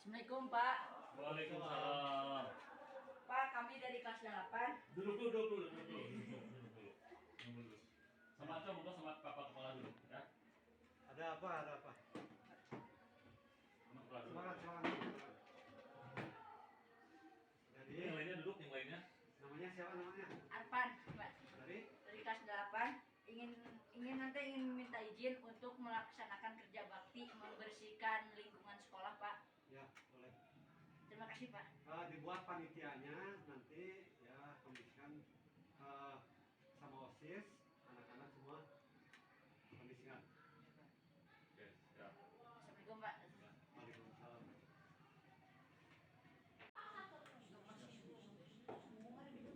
Assalamualaikum Pak. Waalaikumsalam. Pak, kami dari kelas 8. Duduk dulu. Sama Acong, buka sama kepala dulu, ya. Ada apa? Sama kepala dulu. Semangat. Jadi, Yang lainnya duduk, yang lainnya. namanya siapa namanya? Arpan, Pak. Dari? Dari kelas 8 ingin meminta izin untuk melaksanakan kerja bakti membersihkan lingkungan sekolah, Pak. Ya, boleh. Terima kasih, Pak. Dibuat panitianya nanti ya kondisikan sama OSIS, anak-anak semua kondisikan. Oke, ya. Assalamualaikum, Pak. Waalaikumsalam.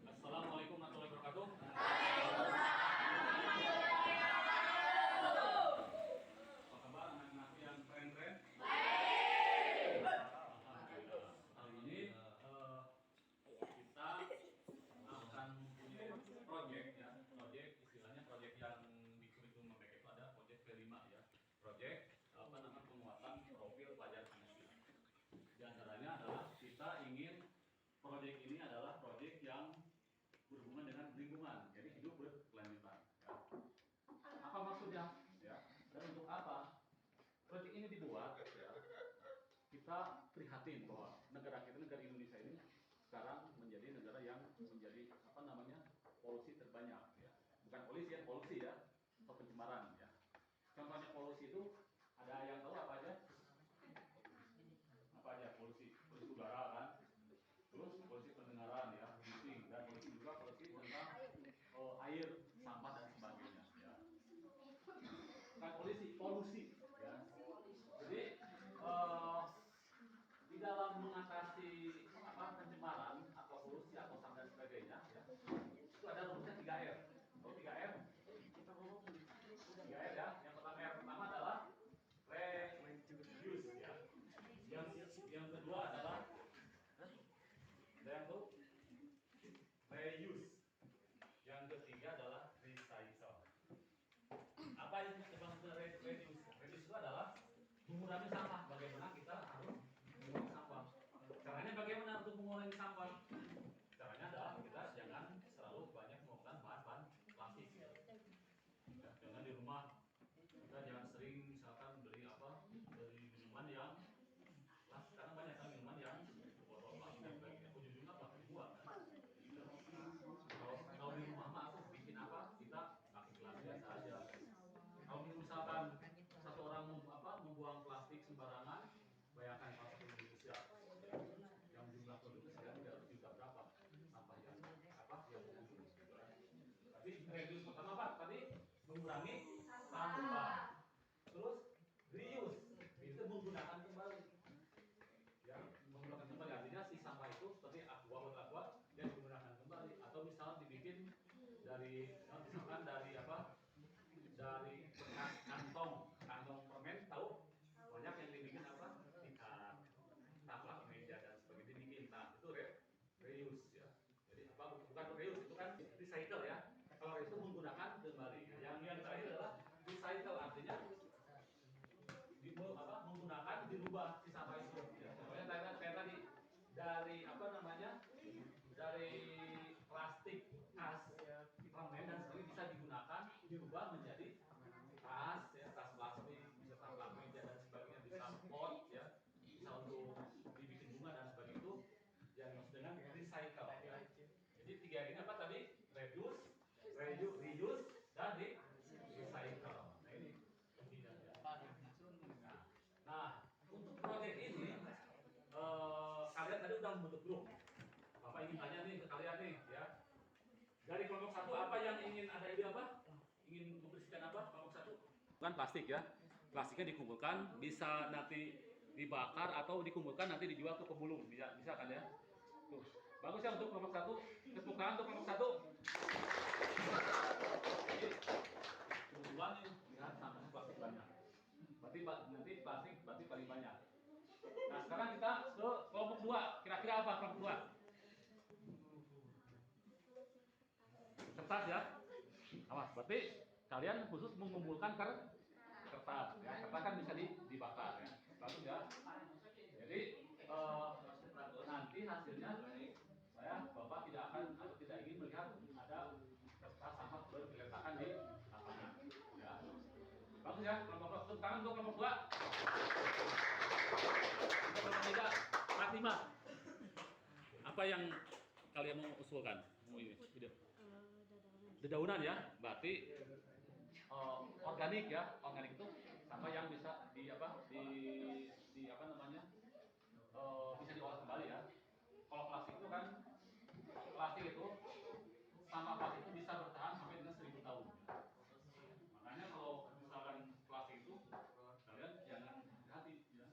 Assalamualaikum warahmatullahi wabarakatuh. Apa kabar anak-anak yang keren-keren? Alhamdulillah. Hari ini kita akan punya proyek ya, istilahnya proyek yang di kurikulum mereka itu ada proyek P5 ya, proyek penguatan profil pelajar Pancasila. Di antaranya adalah kita ingin proyek ini adalah proyek yang berhubungan dengan lingkungan, jadi hidup berkelanjutan. Ya. Apa maksudnya? Ya. Dan untuk apa proyek ini dibuat? Ya. Kita prihatin bahwa negara Indonesia ini sekarang menjadi negara yang menjadi polusi terbanyak. Ya. Bukan polusi ya, atau pencemaran. Ya. Contohnya polusi itu ada yang tahu apa aja? Apa aja polusi? Polusi udara kan? Terus polusi pendengaran ya, bising, dan polusi tentang air, sampah dan sebagainya ya. Bukan polusi ya. Jadi di dalam mengatasi pencemaran atau polusi atau sampah dan sebagainya ya, itu ada rumusnya 3R. Oh, 3R? 3R ya. Yang pertama adalah reduce ya. Yang kedua adalah reuse. Yang ketiga adalah recycle. Apa yang disebut reduce? Reduce itu adalah mengurangi sampah. Bagaimana kita harus mengurangi sampah? Caranya bagaimana untuk mengurangi sampah? Caranya adalah kita jangan selalu banyak menggunakan bahan-bahan plastik. Ya, jangan di rumah kita jangan sering misalkan beli minuman yang sekarang banyak kan minuman yang botol plastik dan sebagainya. Ujung-ujungnya plastik buang kan? Kalau di rumah mah aku bikin apa? Kita pakai gelas biasa aja. Kalau misalkan satu orang membuang plastik sembarangan, bayangkan kalau di Indonesia yang jumlah penduduk sekarang 300 juta berapa sampah yang berkumpul. Tapi reduce pertama apa? Tadi mengurangi sampah. Terus reuse itu menggunakan kembali. Ya, menggunakan kembali artinya si sampah itu seperti botol aqua yang digunakan kembali atau misal dibikin dari misalkan dari bekas kantong permen, tahu banyak yang dibikin ikat taplak meja dan sebagainya dibikin. Nah itu reuse ya. Jadi bukan reuse, itu kan recycle ya. Kalau itu menggunakan kembali. Yang terakhir adalah recycle, artinya menggunakan dirubah si sampah itu. Ya. Contohnya kayak tadi dari dari plastik tas permen dan sebagainya bisa digunakan dirubah menjadi tas ya, tas plastik, bisa taplak meja dan sebagainya, bisa pot ya, bisa untuk dibikin bunga dan sebagainya, itu yang maksud dengan recycle ya. Jadi tiga ini apa tadi? Reduce, reuse dan recycle. Nah ini intinya ya. Nah untuk proyek ini kalian tadi udah membentuk grup. Bapak ingin tanya nih ke kalian nih ya. Dari kelompok 1 apa yang ingin ada ide apa? Ingin membersihkan apa kelompok 1? Kan plastik ya. Plastiknya dikumpulkan, bisa nanti dibakar atau dikumpulkan nanti dijual ke pemulung. Bisa kan ya? Tuh. Bagus ya untuk kelompok 1. Tepuk tangan untuk kelompok 1. Kebetulan nih, lihat sampah plastik banyak. Berarti nanti plastik paling banyak. Nah sekarang kita ke kelompok 2. Kira-kira apa kelompok 2? Kertas ya. Awas, berarti kalian khusus mengumpulkan kertas ya. Kertas kan bisa dibakar ya. Bagus ya. Jadi nanti hasilnya Bapak tidak akan atau tidak ingin melihat ada kertas sampah bergeletakan di lapangan. Ya. Bagus ya, kelompok 1. Tepuk tangan untuk kelompok 2. Untuk kelompok 3, Fatimah. Apa yang kalian mau usulkan? Mau ide? Dedaunan ya, berarti organik ya, organik itu sama yang bisa di apa namanya bisa diolah kembali ya. Kalau plastik itu kan sama plastik itu bisa bertahan sampai dengan 1000 tahun. Makanya kalau misalkan plastik itu kalian jangan hati-hati ya,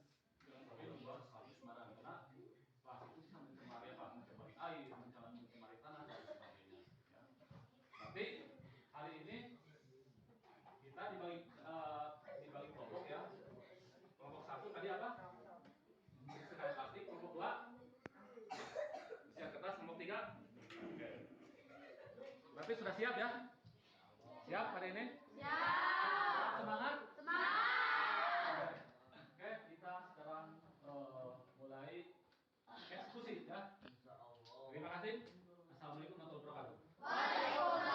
jangan sampai membuat plastik sembarangan karena plastik itu bisa mencemari apa? Mencemari air, mencemari tanah dan sebagainya. Ya. Tapi hari ini kita dibagi kelompok ya. Kelompok 1 tadi apa? Membersihkan plastik. Kelompok 2 bersihkan kertas. Kelompok 3. Oke. Berarti sudah siap ya? Siap hari ini? Siap. Semangat? Semangat. Oke, kita sekarang mulai eksekusi ya. Terima kasih. Assalamualaikum warahmatullahi wabarakatuh. Waalaikumsalam.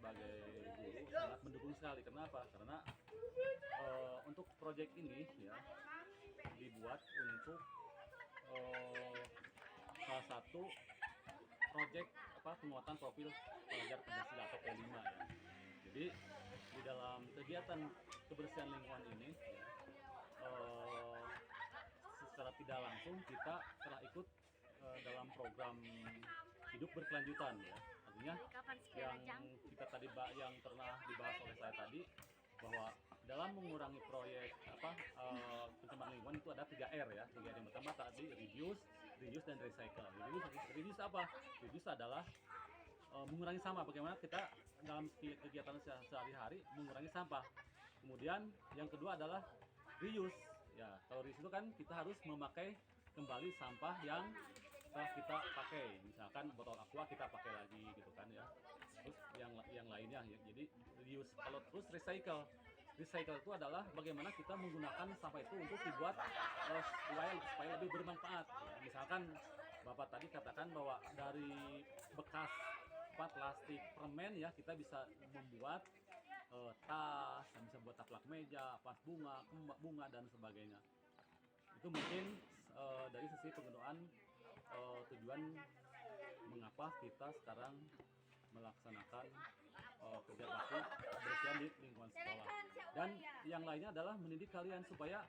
sebagai guru sangat mendukung sekali. Kenapa? Karena untuk proyek ini ya dibuat untuk salah satu proyek penguatan profil pelajar Pancasila atau P5 ya. Jadi di dalam kegiatan kebersihan lingkungan ini ya, secara tidak langsung kita telah ikut dalam program hidup berkelanjutan ya. Artinya yang kita tadi yang pernah dibahas oleh saya tadi bahwa dalam mengurangi proyek pencemaran lingkungan itu ada 3R ya. 3R yang pertama tadi reduce, reuse dan recycle. Reduce apa? Reduce adalah mengurangi sampah. Bagaimana kita dalam kegiatan sehari-hari mengurangi sampah. Kemudian yang kedua adalah reuse. Ya, kalau reuse itu kan kita harus memakai kembali sampah yang telah kita pakai. Misalkan botol aqua kita pakai lagi gitu kan ya. Terus yang lainnya ya. Jadi reuse. Kalau terus recycle. Recycle itu adalah bagaimana kita menggunakan sampah itu untuk dibuat supaya lebih bermanfaat. Ya, misalkan Bapak tadi katakan bahwa dari bekas plastik permen ya kita bisa membuat tas, bisa buat taplak meja, vas bunga dan sebagainya. Itu mungkin dari sisi penggunaan tujuan mengapa kita sekarang melaksanakan kerja bakti kebersihan di lingkungan sekolah. Dan yang lainnya adalah mendidik kalian supaya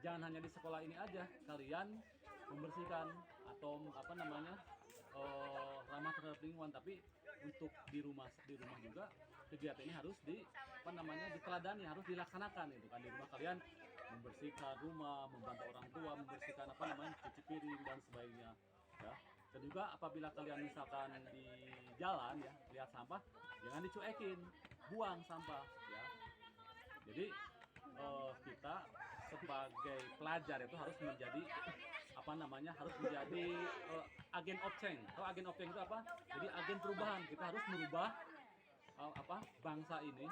jangan hanya di sekolah ini aja kalian membersihkan atau ramah terhadap lingkungan, tapi untuk di rumah juga kegiatan ini harus diteladani, harus dilaksanakan itu kan. Di rumah kalian membersihkan rumah, membantu orang tua membersihkan cuci piring dan sebagainya ya. Dan juga apabila kalian misalkan di jalan ya lihat sampah, jangan dicuekin, buang sampah ya. Jadi kita sebagai pelajar itu harus menjadi harus menjadi agen of change. Kalau agen of change itu apa? Jadi agen perubahan. Kita harus merubah bangsa ini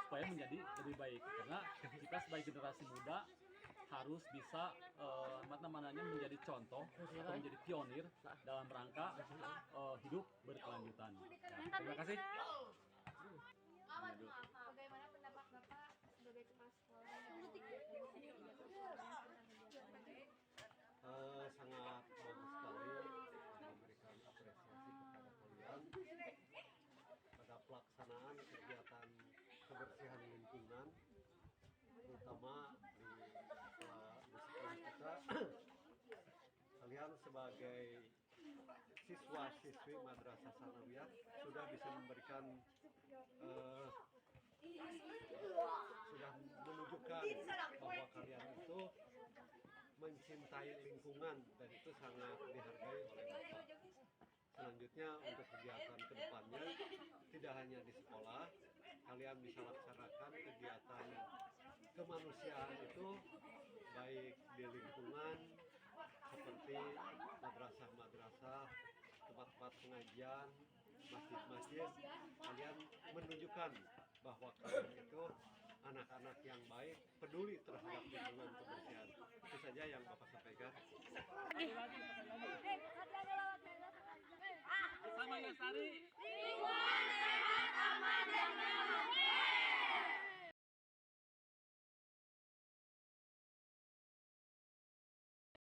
supaya menjadi lebih baik. Karena kita sebagai generasi muda harus bisa menjadi contoh atau menjadi pionir dalam rangka hidup berkelanjutan. Ya, terima kasih. Bagaimana pendapat Bapak sebagai kepala sekolah yang sangat bagus sekali memberikan apresiasi kepada kalian pada pelaksanaan kegiatan kebersihan lingkungan, terutama di sekolah kita. Kalian sebagai siswa-siswi Madrasah Sanawiyah sudah bisa memberikan sudah menunjukkan bahwa kalian itu mencintai lingkungan dan itu sangat dihargai oleh Bapak. Selanjutnya untuk kegiatan kedepannya tidak hanya di sekolah, kalian bisa laksanakan kegiatan kemanusiaan itu baik di lingkungan seperti madrasah-madrasah, tempat-tempat pengajian, masjid-masjid. Kalian menunjukkan bahwa kalian itu anak-anak yang baik, peduli terhadap lingkungan kebersihan. Itu saja yang Bapak sampaikan. Sama Lestari. Lingkungan sehat, aman dan nyaman.